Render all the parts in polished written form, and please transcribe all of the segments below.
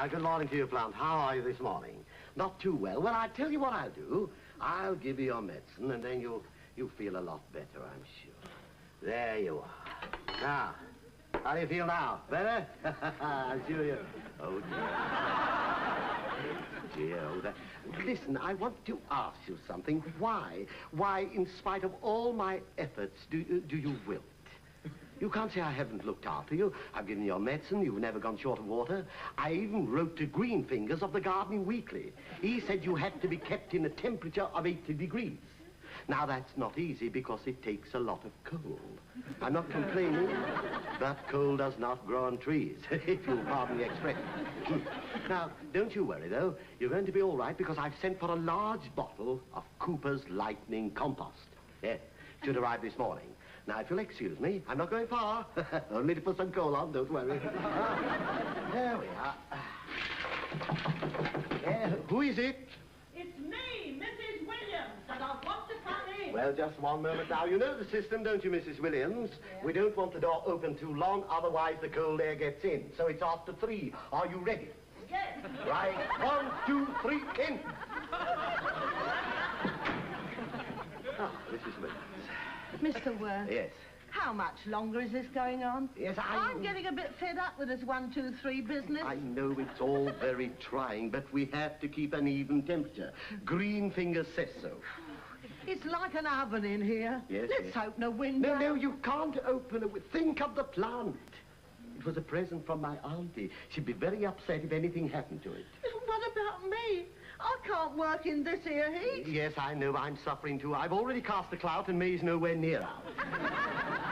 good morning to you, Plant. How are you this morning? Not too well. Well, I tell you what I'll do. I'll give you your medicine, and then you'll feel a lot better, I'm sure. There you are. Now, how do you feel now? Better? I'm sure you... Oh, dear. Oh, that... Listen, I want to ask you something. Why, in spite of all my efforts, do you wilt? You can't say I haven't looked after you. I've given you your medicine. You've never gone short of water. I even wrote to Greenfingers of the Gardening Weekly. He said you had to be kept in a temperature of 80 degrees. Now, that's not easy because it takes a lot of coal. I'm not complaining, but coal does not grow on trees, if you'll pardon the expression. Now, don't you worry, though. You're going to be all right because I've sent for a large bottle of Cooper's Lightning Compost. Yes, should arrive this morning. Now, if you'll excuse me, I'm not going far. Only to put some coal on, don't worry. There we are. Who is it? It's me, Mrs. Williams, and I want to come in. Well, just one moment now. You know the system, don't you, Mrs. Williams? Yes. We don't want the door open too long, otherwise the cold air gets in. So it's after 3. Are you ready? Yes. Right. 1, 2, 3, in. Mrs. Williams. Mr. Worth. Yes. How much longer is this going on? Yes, I'm getting a bit fed up with this 1, 2, 3 business. I know it's all very trying, but we have to keep an even temperature. Greenfinger says so. It's like an oven in here. Yes, Let's yes. open a window. No, you can't open it. Think of the plant. It was a present from my auntie. She'd be very upset if anything happened to it. What about me? I can't work in this here heat. Yes, I know. I'm suffering too. I've already cast the clout and May's nowhere near out.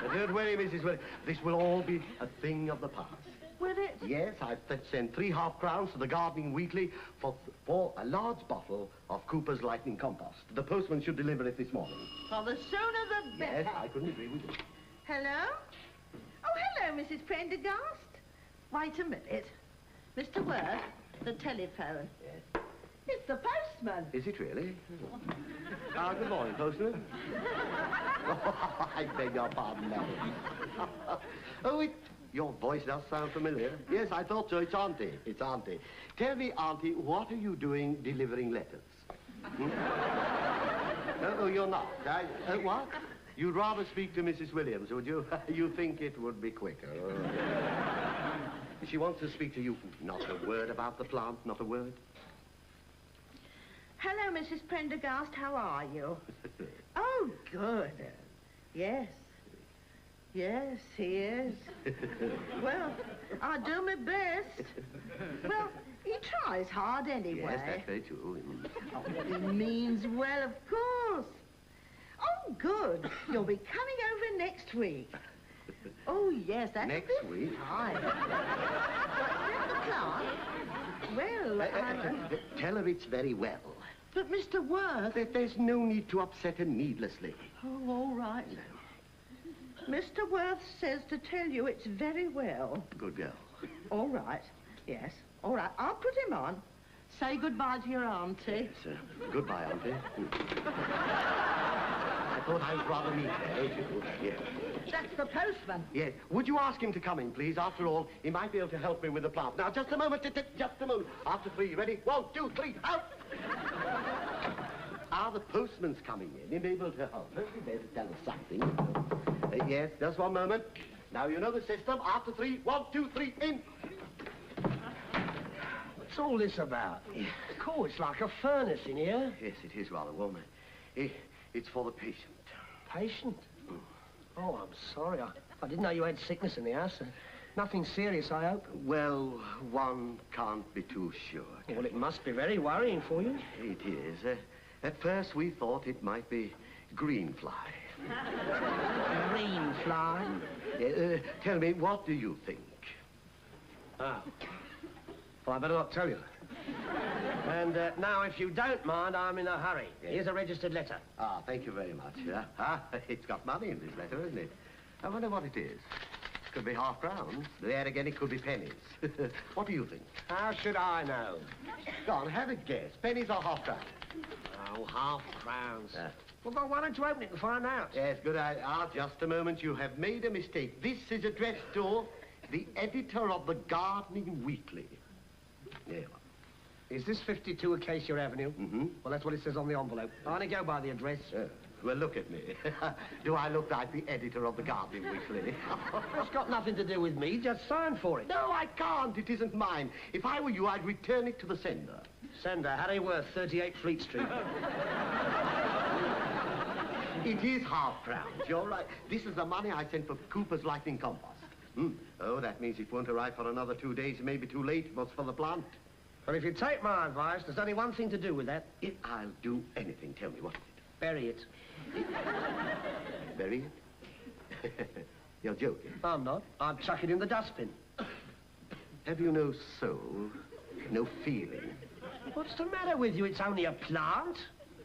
But don't worry, Mrs. Williams. This will all be a thing of the past. Will it? Yes, I've sent 3 half-crowns to the Gardening Weekly for a large bottle of Cooper's Lightning Compost. The postman should deliver it this morning. Well, the sooner the better. Yes, I couldn't agree with you. Hello? Oh, hello, Mrs. Prendergast. Wait a minute. Mr. Worth, the telephone. Yes. It's the postman. Is it really? Good morning, postman. I beg your pardon, madam. Your voice does sound familiar. Yes, I thought so. It's Auntie. It's Auntie. Tell me, Auntie, what are you doing delivering letters? Hmm? Oh, you're not. What? You'd rather speak to Mrs. Williams, would you? You think it would be quicker. She wants to speak to you. Not a word about the plant, not a word. Hello, Mrs. Prendergast. How are you? Oh, good. Yes. Yes, he is. Well, I do my best. Well, he tries hard anyway. Yes, that's very true. Oh, he means well, of course. Oh, good. You'll be coming over next week. Oh, yes, that's Next a bit week? fine. What's the plant? Well, Tell her it's very well. But, Mr. Worth... There's no need to upset her needlessly. Oh, all right. Mr. Worth says to tell you it's very well. Good girl. All right. Yes. All right. I'll put him on. Say goodbye to your auntie. Yes, goodbye, Auntie. I thought I was rather neat there, don't you? Yes. That's the postman. Yes. Would you ask him to come in, please? After all, he might be able to help me with the plant. Now, just a moment. Just a moment. After 3, ready? 1, 2, 3, out! The postman's coming in. He may be able to help us. He better tell us something. Yes, just one moment. Now, you know the system. After 3, 1, 2, 3, in. What's all this about? Cool, it's like a furnace in here. Yes, it is rather warm. It's for the patient. Patient? Oh, I'm sorry. I didn't know you had sickness in the house. Nothing serious, I hope. Well, one can't be too sure. Well, it must be very worrying for you. It is. At first, we thought it might be green fly. Green fly? Tell me, what do you think? Oh. Well, I better not tell you. And now, if you don't mind, I'm in a hurry. Yes. Here's a registered letter. Thank you very much. It's got money in this letter, isn't it? I wonder what it is. It could be half-crowns. There again, it could be pennies. What do you think? How should I know? Go on, have a guess. Pennies or half-crowns? Oh, half-crowns. Well, why don't you open it and find out? Yes, good idea. Just a moment. You have made a mistake. This is addressed to the editor of the Gardening Weekly. Yeah. Is this 52 Acacia Avenue? Mm-hmm. Well, that's what it says on the envelope. I only go by the address. Well, look at me. Do I look like the editor of the Gardening Weekly? It's got nothing to do with me. Just sign for it. No, I can't. It isn't mine. If I were you, I'd return it to the sender. Sender, Harry Worth, 38 Fleet Street. It is half-crowns. You're right. This is the money I sent for Cooper's lightning compost. Oh, that means it won't arrive for another 2 days. It may be too late. What's for the plant? But if you take my advice, there's only one thing to do with that. If I'll do anything, tell me what is it? Bury it. Bury it? You're joking. I'm not. I'd chuck it in the dustbin. Have you no soul? No feeling? What's the matter with you? It's only a plant.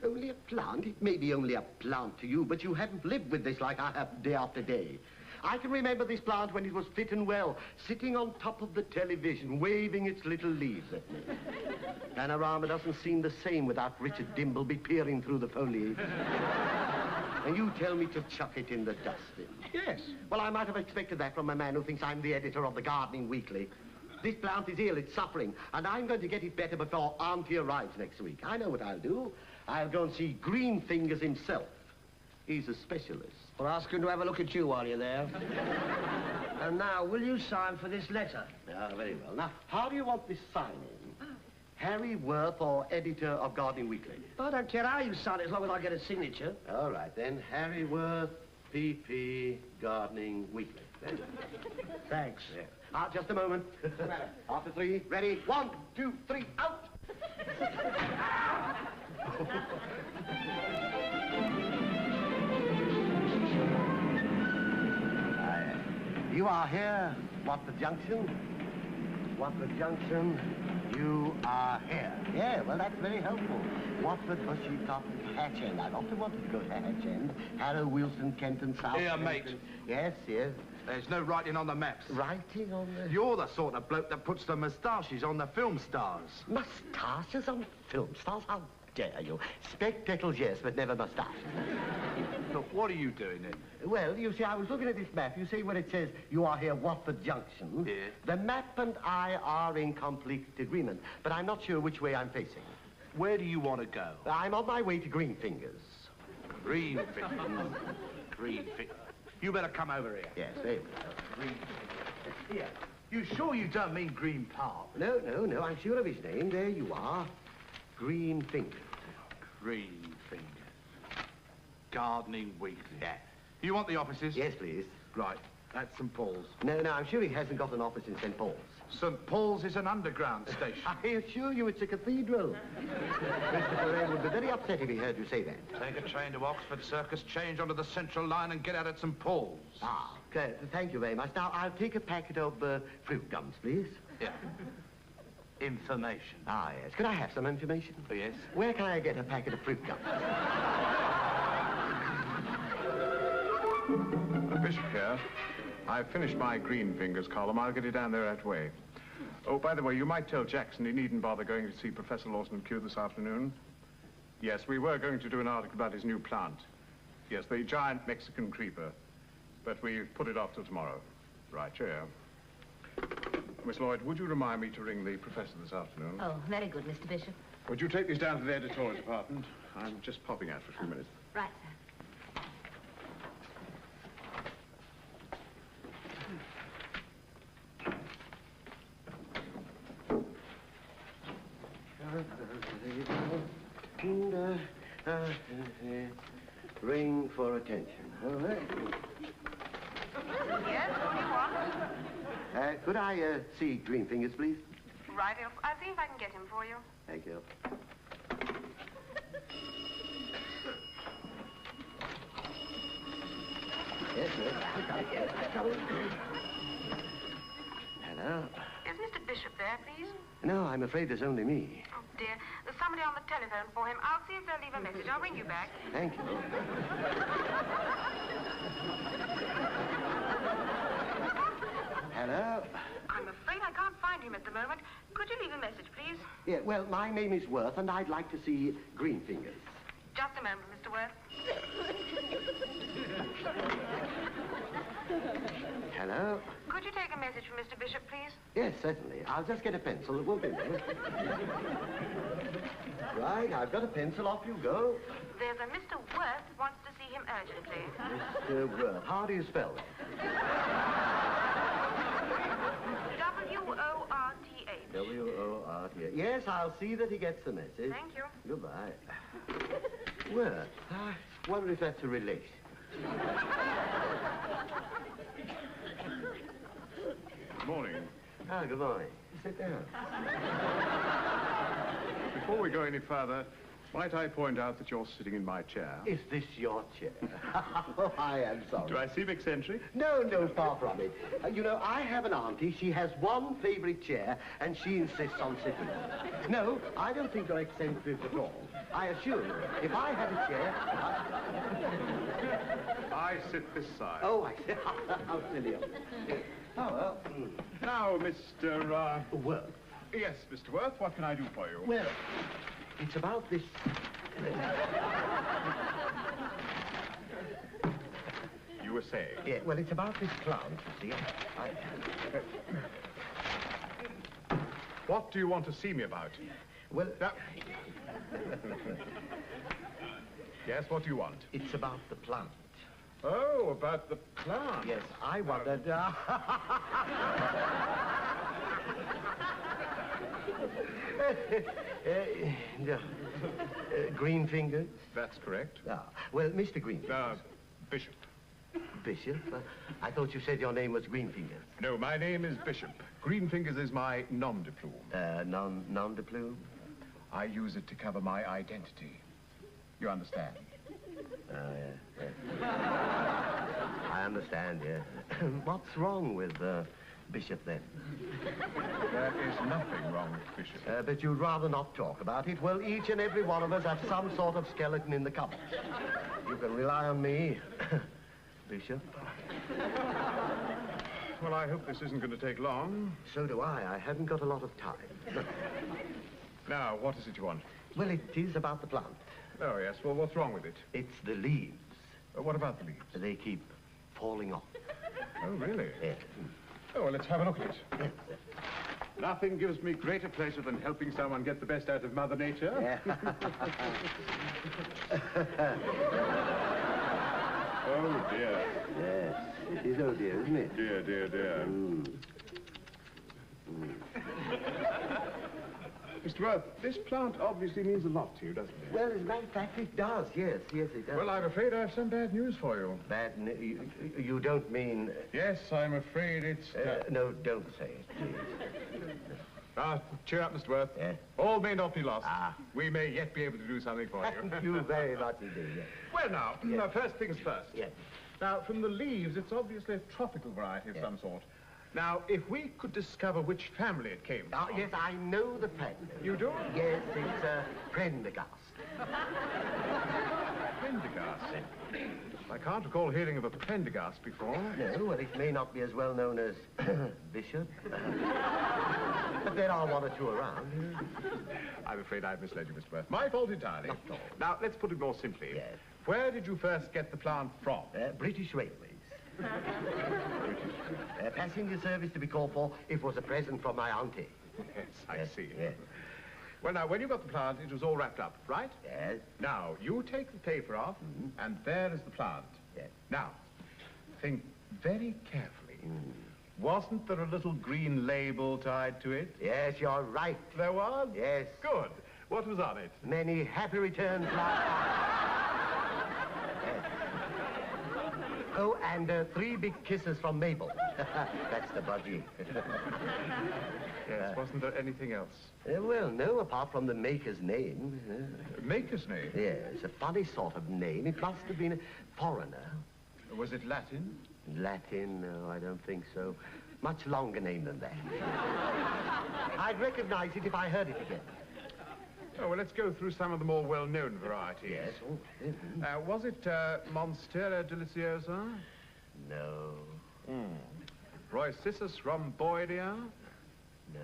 Only a plant? It may be only a plant to you, but you haven't lived with this like I have day after day. I can remember this plant when it was fit and well, sitting on top of the television, waving its little leaves at me. Panorama doesn't seem the same without Richard Dimbleby peering through the foliage. And you tell me to chuck it in the dustbin. Yes. Well, I might have expected that from a man who thinks I'm the editor of the Gardening Weekly. This plant is ill, it's suffering, and I'm going to get it better before Auntie arrives next week. I know what I'll do. I'll go and see Green Fingers himself. He's a specialist. Well, ask him to have a look at you while you're there. And now, will you sign for this letter? Ah, very well. Now, how do you want this signing? Harry Worth or editor of Gardening Weekly? I don't care how you sign it, as long as I get a signature. All right, then. Harry Worth, PP, Gardening Weekly. Then. Thanks. Yeah. Just a moment. After 3, ready? 1, 2, 3, out! You are here, Watford Junction. Watford Junction, you are here. Yeah, well, that's very helpful. Watford, Bushy Top, Hatch End. I've often wanted to go to Hatch End. Harrow, Wilson, Kenton, South. Here, mate. Yes, yes. There's no writing on the maps. Writing on the... You're the sort of bloke that puts the moustaches on the film stars. Moustaches on film stars? How dare you? Spectacles, yes, but never moustaches. Look, what are you doing then? Well, you see, I was looking at this map. You see where it says you are here, Watford Junction? Yeah. The map and I are in complete agreement, but I'm not sure which way I'm facing. Where do you want to go? I'm on my way to Green Fingers. Green Fingers. Green Fingers. You better come over here. Yes, there we go. Green Fingers. Here. You sure you don't mean Green Park? No, I'm sure of his name. There you are. Green Fingers. Green Fingers. Gardening Weekly. Yeah. You want the offices? Yes, please. Right. That's St. Paul's. No, I'm sure he hasn't got an office in St. Paul's. St. Paul's is an underground station. I assure you it's a cathedral. Christopher Wren would be very upset if he heard you say that. Take a train to Oxford Circus, change onto the Central Line and get out at St. Paul's. Ah, good. Thank you very much. Now, I'll take a packet of fruit gums, please. Yeah. Information. Ah, yes. Could I have some information? Oh, yes. Where can I get a packet of fruit gums? Bishop here. I've finished my Green Fingers column. I'll get it down there right away. Oh, by the way, you might tell Jackson he needn't bother going to see Professor Lawson Q this afternoon. Yes, we were going to do an article about his new plant. Yes, the giant Mexican creeper. But we've put it off till tomorrow. Right, cheerio. Miss Lloyd, would you remind me to ring the professor this afternoon? Oh, very good, Mr. Bishop. Would you take these down to the editorial department? I'm just popping out for a few minutes. Right, sir. Ring for attention. All right. Yes, what do you want? Could I see Green Fingers, please? Right, I'll see if I can get him for you. Thank you. Yes, sir. Hello. Is Mr. Bishop there, please? No, I'm afraid there's only me. Oh, dear. There's somebody on the telephone for him. I'll see if they'll leave a message. I'll ring you back. Thank you. Hello? I'm afraid I can't find him at the moment. Could you leave a message, please? Yeah, well, my name is Worth, and I'd like to see Green Fingers. Just a moment, Mr. Worth. Hello? Good Could you take a message from Mr. Bishop, please? Yes, certainly. I'll just get a pencil. It won't be long. Right, I've got a pencil. Off you go. There's a Mr. Worth wants to see him urgently. Mr. Worth. How do you spell that? W-O-R-T-H. W-O-R-T-H. Yes, I'll see that he gets the message. Thank you. Goodbye. Worth. I wonder if that's a relation. Good morning. Ah, good morning. Sit down. Before we go any further, might I point out that you're sitting in my chair? Is this your chair? Oh, I am sorry. Do I seem eccentric? No, no, far from it. You know, I have an auntie. She has one favorite chair, and she insists on sitting on it. No, I don't think you're eccentric at all. I assure you, if I had a chair... I sit this side. Oh, I see. How silly of me. Oh, well. Now, Mr. Worth. Yes, Mr. Worth, what can I do for you? Well, it's about this... You were saying? Yeah, well, it's about this plant, you see. What do you want to see me about? Well... Yes, what do you want? It's about the plant. Oh, about the plant. Yes, I wondered... Green fingers? That's correct. Ah, well, Mr. Greenfingers. Bishop. Bishop? I thought you said your name was Greenfingers. No, my name is Bishop. Greenfingers is my nom de plume. Nom de plume? I use it to cover my identity. You understand? Yes. I understand, yes. What's wrong with Bishop, then? There is nothing wrong with Bishop. But you'd rather not talk about it. Well, each and every one of us have some sort of skeleton in the cupboard. You can rely on me, Bishop. Well, I hope this isn't going to take long. So do I. I haven't got a lot of time. Now, what is it you want? Well, it is about the plant. Oh, yes. Well, what's wrong with it? It's the leaves. What about the leaves? They keep falling off. Oh, really? Yes. Oh, well, let's have a look at it. Nothing gives me greater pleasure than helping someone get the best out of Mother Nature. Yeah. Oh, dear. Yes. It is, oh dear, isn't it? Dear, dear, dear. Mr. Worth, this plant obviously means a lot to you, doesn't it? Well, as a matter of fact, it does. Yes, yes, it does. Well, I'm afraid I have some bad news for you. You don't mean... Yes, I'm afraid it's... No, don't say it, please. Cheer up, Mr. Worth. Yes? All may not be lost. Ah. We may yet be able to do something for you. Thank you very much indeed, yes. Well, now, first things first. Yes. Now, from the leaves, it's obviously a tropical variety of some sort. Now, if we could discover which family it came from... Yes, I know the family. You do? Yes, it's Prendergast. Prendergast? I can't recall hearing of a Prendergast before. No, well, it may not be as well known as Bishop. But there are one or two around. I'm afraid I've misled you, Mr. Worth. My fault entirely. Not at all. Now, let's put it more simply. Yes. Where did you first get the plant from? British Railways. Passenger service to be called for. It was a present from my auntie. Yes, I see. Yes. Well, now, when you got the plant, it was all wrapped up, right? Yes. Now, you take the paper off, and there is the plant. Yes. Now, think very carefully. Wasn't there a little green label tied to it? Yes, you're right. There was? Yes. Good. What was on it? Many happy returns, lifetime. Oh, and 3 big kisses from Mabel. That's the budgie. Yes, wasn't there anything else? Well, no, apart from the maker's name. Maker's name? Yes, a funny sort of name. It must have been a foreigner. Was it Latin? Latin? No, I don't think so. Much longer name than that. I'd recognize it if I heard it again. Oh, well, let's go through some of the more well-known varieties. Yes. Oh, was it Monstera deliciosa? No. Roycissus rhomboidea? No.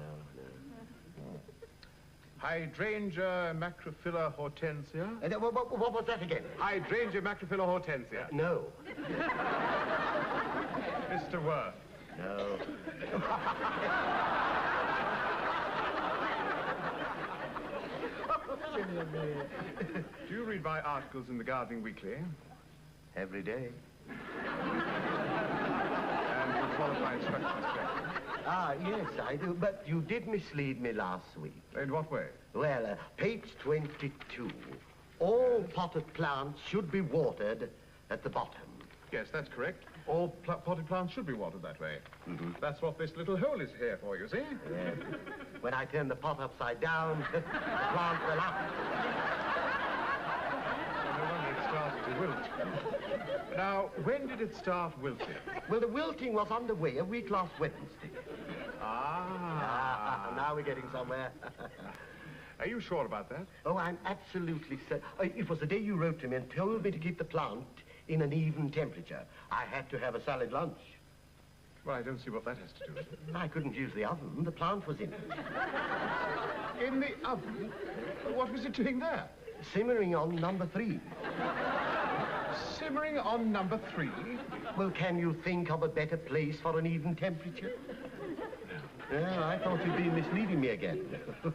Hydrangea macrophylla hortensia? What was that again? Hydrangea macrophylla hortensia. No. Mr. Worth, No. Do you read my articles in the Gardening Weekly? Every day. And you follow my instructions correctly? Ah, yes, I do. But you did mislead me last week. In what way? Well, page 22. All potted plants should be watered at the bottom. Yes, that's correct. All potted plants should be watered that way. Mm-hmm. That's what this little hole is here for, you see? Yes. When I turn the pot upside down, the plant will up. No wonder it started to wilt. Now, when did it start wilting? Well, the wilting was underway a week last Wednesday. Now we're getting somewhere. Are you sure about that? Oh, I'm absolutely certain. It was the day you wrote to me and told me to keep the plant in an even temperature. I had to have a salad lunch. Well, I don't see what that has to do with it. I couldn't use the oven. The plant was in it. In the oven? What was it doing there? Simmering on number 3. Simmering on number 3? Well, can you think of a better place for an even temperature? No, I thought you'd been misleading me again. Look,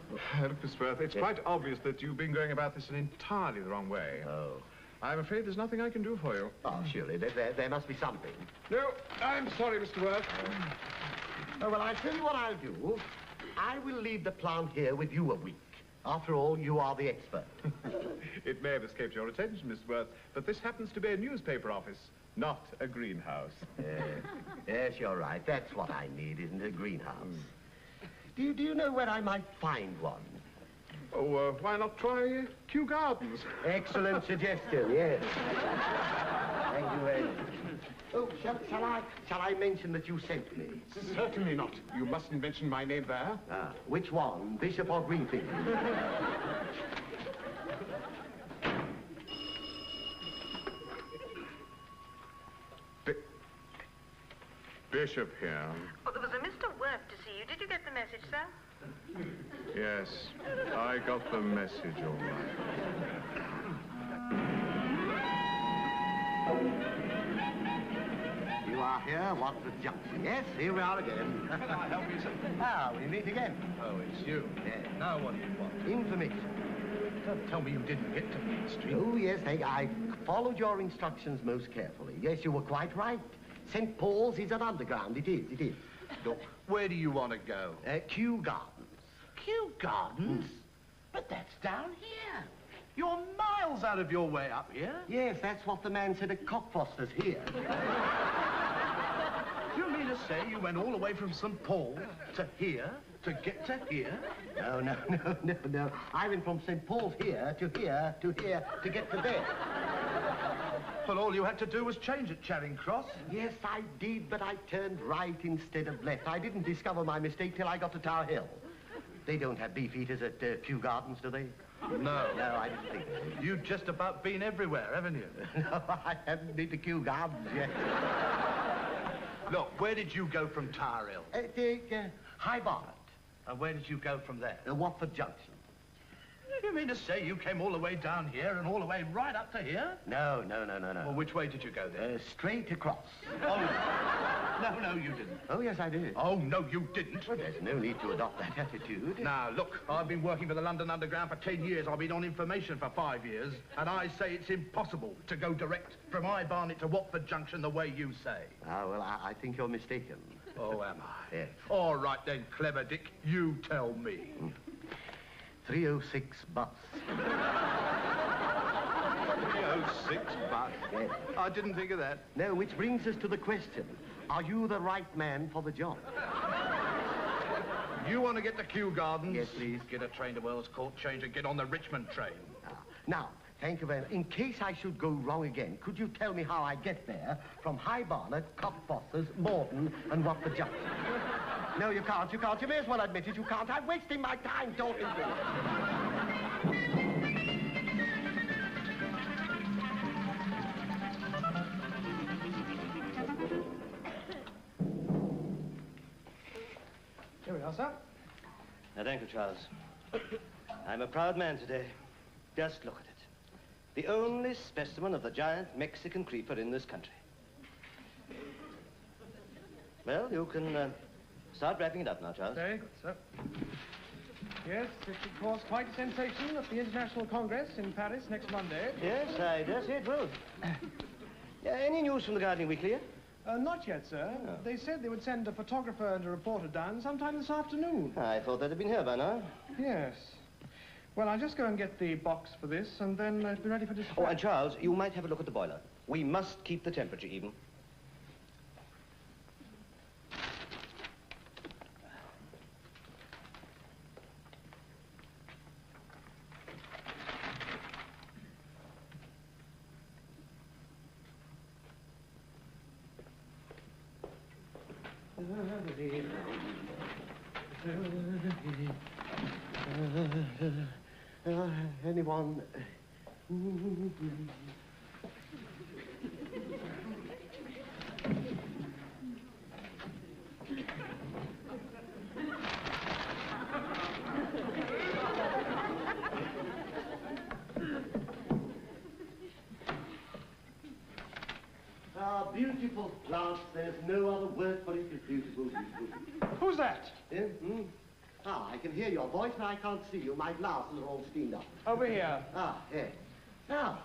Miss Worth, it's quite obvious that you've been going about this in entirely the wrong way. Oh. I'm afraid there's nothing I can do for you. Oh, surely. There must be something. No, I'm sorry, Mr. Worth. Oh, well, I'll tell you what I'll do. I will leave the plant here with you a week. After all, you are the expert. It may have escaped your attention, Mr. Worth, but this happens to be a newspaper office, not a greenhouse. Yes, you're right. That's what I need, isn't it? A greenhouse. Do you know where I might find one? Oh, why not try Kew Gardens? Excellent suggestion, yes. Thank you very much. Oh, shall I mention that you sent me? Certainly not. You mustn't mention my name there. Ah, which one, Bishop or Greenfield? Bishop here. Oh, there was a Mr. Worth to see you. Did you get the message, sir? Yes, I got the message all right. You are here, Watford Junction. Yes, here we are again. Can I help you, sir? Ah, we meet again. Oh, it's you. Yes. Now what do you want? Information. Don't tell me you didn't get to Main Street. Oh, yes, I followed your instructions most carefully. Yes, you were quite right. St. Paul's is an underground. It is. Look, where do you want to go? Kew Gardens. Kew Gardens? But that's down here. You're miles out of your way up here. Yes, that's what the man said at Cockfoster's here. Do you mean to say you went all the way from St. Paul's to here to get to here? No. I went from St. Paul's here to here to here to get to there. Well, all you had to do was change at Charing Cross. Yes, I did, but I turned right instead of left. I didn't discover my mistake till I got to Tower Hill. They don't have beef eaters at Kew Gardens, do they? No. No, I didn't think so. You've just about been everywhere, haven't you? No, I haven't been to Kew Gardens yet. Look, where did you go from Tower Hill? High Barnet. And where did you go from there? Watford Junction. You mean to say you came all the way down here and all the way right up to here? No. Well, which way did you go then? Straight across. Oh, no, you didn't. Oh, yes, I did. Oh, no, you didn't. Well, there's no need to adopt that attitude. Now, look, I've been working for the London Underground for 10 years. I've been on information for 5 years. And I say it's impossible to go direct from High Barnet to Watford Junction the way you say. Ah, well, I think you're mistaken. Oh, am I? Yes. All right, then, Clever Dick, you tell me. 306 bus. 306 bus. Yes. I didn't think of that. No, which brings us to the question. Are you the right man for the job? You want to get to Kew Gardens? Yes, please. Get a train to Wells Court, change and get on the Richmond train. Now, thank you very much. In case I should go wrong again, could you tell me how I get there from High Barnet, Cockfosters, Morden, and Watford Junction? No, you can't. You may as well admit it. You can't. I'm wasting my time talking to you. Here we are, sir. Thank you, Charles. I'm a proud man today. Just look at it. The only specimen of the giant Mexican creeper in this country. Well, you can start wrapping it up now, Charles. Very good, sir. Yes, it will cause quite a sensation at the International Congress in Paris next Monday. Yes, I dare say it will. Any news from the Gardening Weekly yet? Not yet, sir. Oh. They said they would send a photographer and a reporter down sometime this afternoon. I thought they'd have been here by now. Yes. Well, I'll just go and get the box for this, and then it'll be ready for dispatch. Oh, and Charles, you might have a look at the boiler. We must keep the temperature even. Anyone? Ah, beautiful plants. There's no other word for it. It's beautiful, beautiful. Who's that? Yeah? Ah, I can hear your voice, but I can't see you. My glasses are all steamed up. Over here. Ah, yes. Now,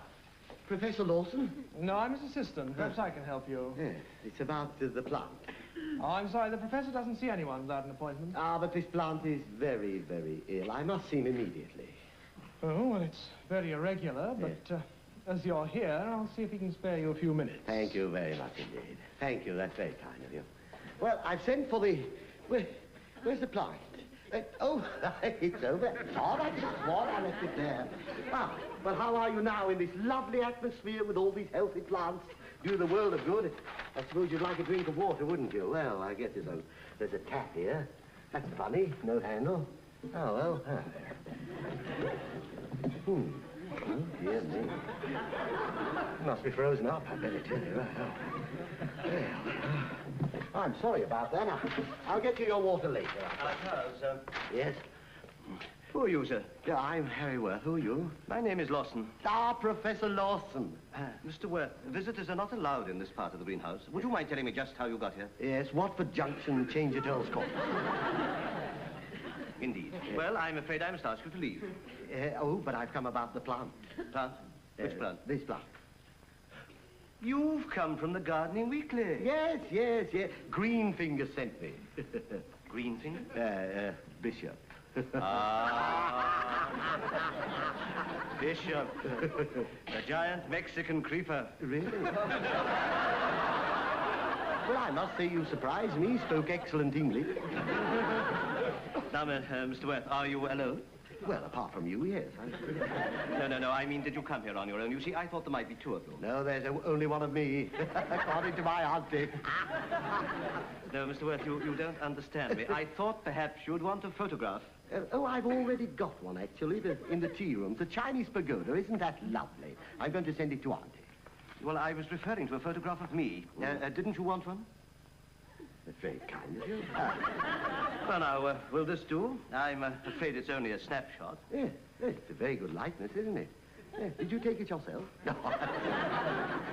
Professor Lawson? No, I'm his assistant. Perhaps I can help you. Yes, it's about the plant. Oh, I'm sorry, the professor doesn't see anyone without an appointment. Ah, but this plant is very, very ill. I must see him immediately. Oh, well, it's very irregular, but as you're here, I'll see if he can spare you a few minutes. Thank you very much indeed. Thank you, that's very kind of you. Well, I've sent for the... where's the plant? Oh, it's over. Oh, that's not what I left it there. Ah, well, how are you now in this lovely atmosphere with all these healthy plants? Do the world of good. I suppose you'd like a drink of water, wouldn't you? Well, I guess there's a tap here. That's funny. No handle. Oh, well. Ah, there. Oh, dear me. Must be frozen up, I better tell you. Well, I'm sorry about that. I'll get you your water later. Charles, Yes? who are you, sir? Yeah, I'm Harry Worth. Who are you? My name is Lawson. Ah, Professor Lawson. Mr. Worth, visitors are not allowed in this part of the greenhouse. Would you mind telling me just how you got here? Yes, Watford Junction, change at Earl's Court. Indeed. Well, I'm afraid I must ask you to leave. Oh, but I've come about the plant. Plant? Which plant? This plant. You've come from the Gardening Weekly. Yes. Greenfinger sent me. Greenfinger? Bishop. Bishop. The giant Mexican creeper. Really? Well, I must say you surprised me. Spoke excellent English. Now, Mr. Worth, are you alone? Well, apart from you, yes. No. I mean, did you come here on your own? You see, I thought there might be two of you. No, there's only one of me, according to my auntie. No, Mr. Worth, you don't understand me. I thought perhaps you'd want a photograph. I've already got one, actually, in the tea room. The Chinese pagoda. Isn't that lovely? I'm going to send it to auntie. Well, I was referring to a photograph of me. Didn't you want one? That's very kind of you. Well, now, will this do? I'm afraid it's only a snapshot. Yes, it's a very good likeness, isn't it? Yes. Did you take it yourself? No.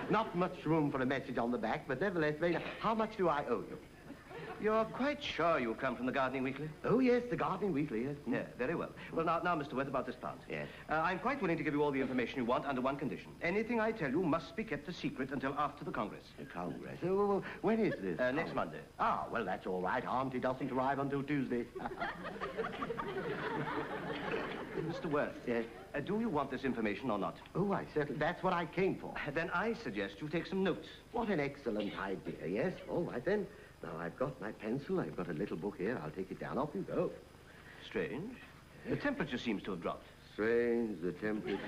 Not much room for a message on the back, but nevertheless, very nice. How much do I owe you? You're quite sure you come from the Gardening Weekly? Oh, yes, the Gardening Weekly, yes. Yeah, very well. Well, now, Mr. Worth, about this plant. Yes. I'm quite willing to give you all the information you want under one condition. Anything I tell you must be kept a secret until after the Congress. The Congress? Oh, when is this? Next Monday. Ah, well, that's all right. Auntie doesn't arrive until Tuesday. Mr. Worth. Yes? Do you want this information or not? Oh, I certainly... That's what I came for. Then I suggest you take some notes. What an excellent idea. Yes, all right, then. Now, I've got my pencil. I've got a little book here. I'll take it down. Off you go. Strange. The temperature seems to have dropped. Strange. The temperature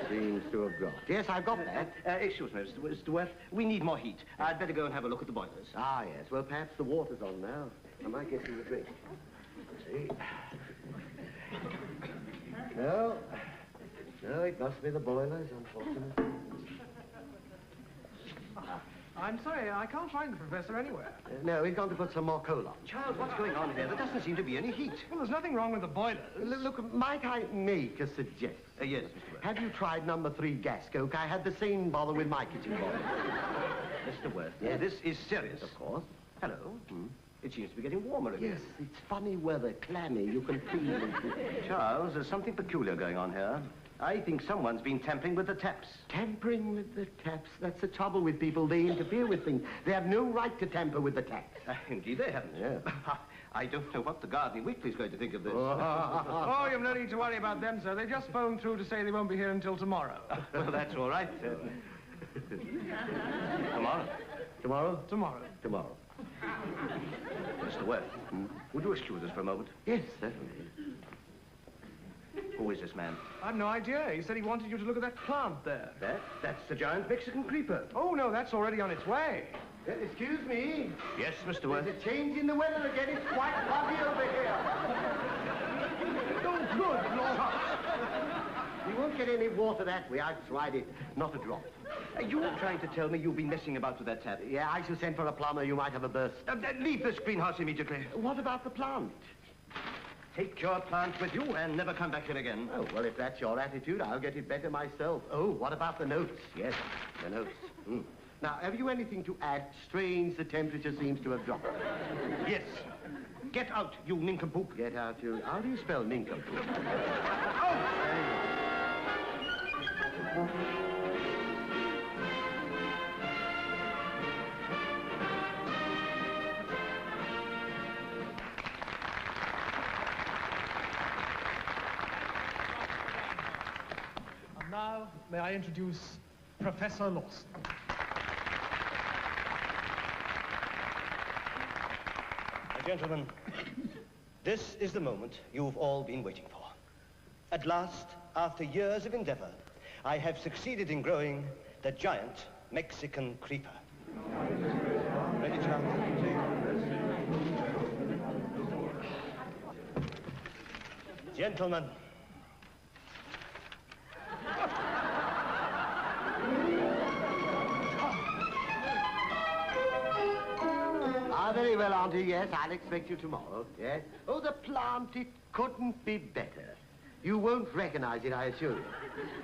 seems to have dropped. Yes, I've got that. Excuse me, Mr. Worth. We need more heat. I'd better go and have a look at the boilers. Ah, yes. Well, perhaps the water's on now. I might get you a drink. Let's see. No, it must be the boilers, unfortunately. I'm sorry, I can't find the professor anywhere. No, he's going to put some more coal on. Charles, what's going on here? There doesn't seem to be any heat. Well, there's nothing wrong with the boilers. Look, might I make a suggestion? Yes, Mr. Worth. Have you tried number 3 gas coke? I had the same bother with my kitchen boiler. Mr. Worth, this is serious. Of course. Hello. It seems to be getting warmer again. Yes, it's funny weather, clammy. You can feel it. Charles, there's something peculiar going on here. I think someone's been tampering with the taps. Tampering with the taps? That's the trouble with people. They interfere with things. They have no right to tamper with the taps. Indeed they haven't. Yeah. I don't know what the Gardening Weekly's going to think of this. Oh, you've no need to worry about them, sir. They just phoned through to say they won't be here until tomorrow. Well, that's all right. Tomorrow? Tomorrow? Tomorrow. Tomorrow. Mr. Worth, would you excuse us for a moment? Yes, certainly. Who is this man? I've no idea. He said he wanted you to look at that plant there. That's the giant Mexican creeper. Oh, no, that's already on its way. Excuse me. Yes, Mr. Worth. There's a change in the weather again. It's quite foggy over here. Oh, good Lord. You won't get any water that way. I've tried it. Not a drop. You're trying to tell me you've been messing about with that tap? Yeah, I shall send for a plumber. You might have a burst. Leave this greenhouse immediately. What about the plant? Take your plant with you and never come back here again. Oh, well, if that's your attitude, I'll get it better myself. Oh, what about the notes? Yes, the notes. Now, have you anything to add? Strange, the temperature seems to have dropped. Yes. Get out, you nincompoop. Get out, you... How do you spell nincompoop? And now, may I introduce Professor Lawson. Gentlemen, this is the moment you've all been waiting for. At last, after years of endeavor, I have succeeded in growing the giant Mexican creeper. Ready, Charles? Gentlemen. Very well, Auntie, yes. I'll expect you tomorrow, yes. Oh, the plant, it couldn't be better. You won't recognize it, I assure you.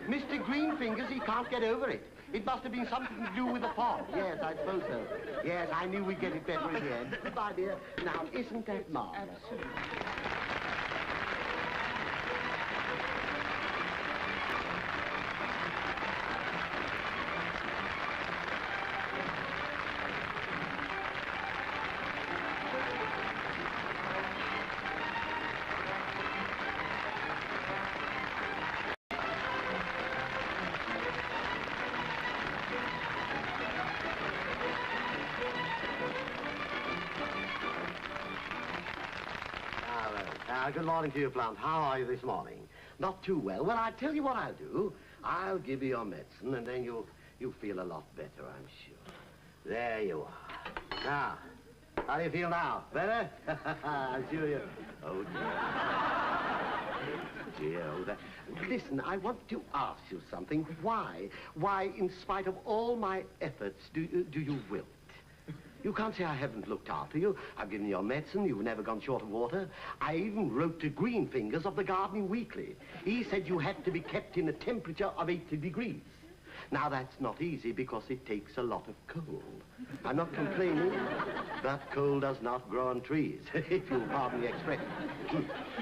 Mr. Greenfingers, he can't get over it. It must have been something to do with the pot. Yes, I suppose so. Yes, I knew we'd get it better in the end. My dear, now, isn't that marvelous? Absolutely. Good morning to you, Plant. How are you this morning? Not too well. Well, I'll tell you what I'll do. I'll give you your medicine, and then you'll feel a lot better, I'm sure. There you are. Now, how do you feel now? Better? I'm sure you... Oh, dear. Dear, oh, that... Listen, I want to ask you something. Why, in spite of all my efforts, do you wilt? You can't say I haven't looked after you. I've given you your medicine. You've never gone short of water. I even wrote to Greenfingers of the Gardening Weekly. He said you had to be kept in a temperature of 80 degrees. Now, that's not easy because it takes a lot of coal. I'm not complaining, but coal does not grow on trees, if you'll pardon the expression.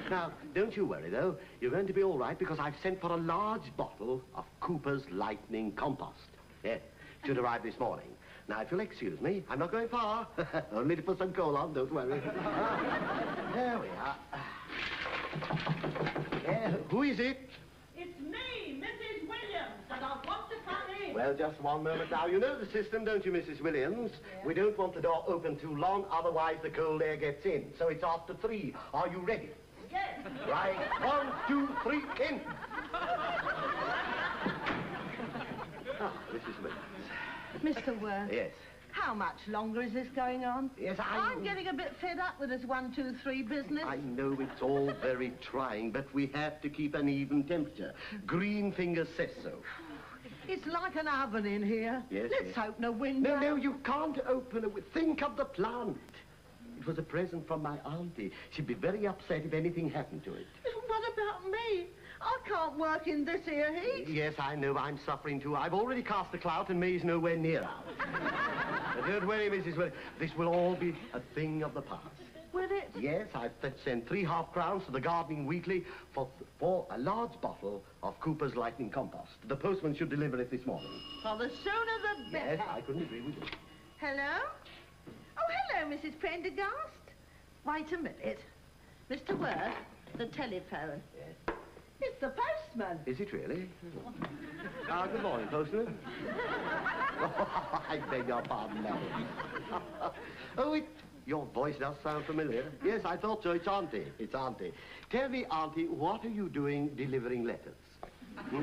Now, don't you worry, though. You're going to be all right because I've sent for a large bottle of Cooper's Lightning Compost. Yes, should arrive this morning. Now, if you'll excuse me, I'm not going far. Only to put some coal on, don't worry. There we are. Who is it? It's me, Mrs. Williams, and I want to come in. Well, just one moment now. You know the system, don't you, Mrs. Williams? Yeah. We don't want the door open too long, otherwise the cold air gets in. So it's after 3. Are you ready? Yes. Right. 1, 2, 3, in. Mrs. Williams. Mr. Worth. Yes. How much longer is this going on? Yes, I'm getting a bit fed up with this 1, 2, 3 business. I know it's all very trying, but we have to keep an even temperature. Greenfingers says so. It's like an oven in here. Yes, Let's open a window. No, you can't open it. Think of the plant. It was a present from my auntie. She'd be very upset if anything happened to it. What about me? I can't work in this here heat. Yes, I know. I'm suffering too. I've already cast the clout and May's nowhere near out. Don't worry, Mrs. Williams. This will all be a thing of the past. Will it? Yes, I've sent 3 half-crowns to the Gardening Weekly for a large bottle of Cooper's Lightning Compost. The postman should deliver it this morning. Well, the sooner the better. Yes, I couldn't agree with you. Hello? Oh, hello, Mrs. Prendergast. Wait a minute. Mr. Worth, the telephone. Yes. It's the postman. Is it really? Good morning, postman. Oh, I beg your pardon, madam. Oh, your voice does sound familiar. Yes, I thought so. It's Auntie. It's Auntie. Tell me, Auntie, what are you doing delivering letters? Hmm?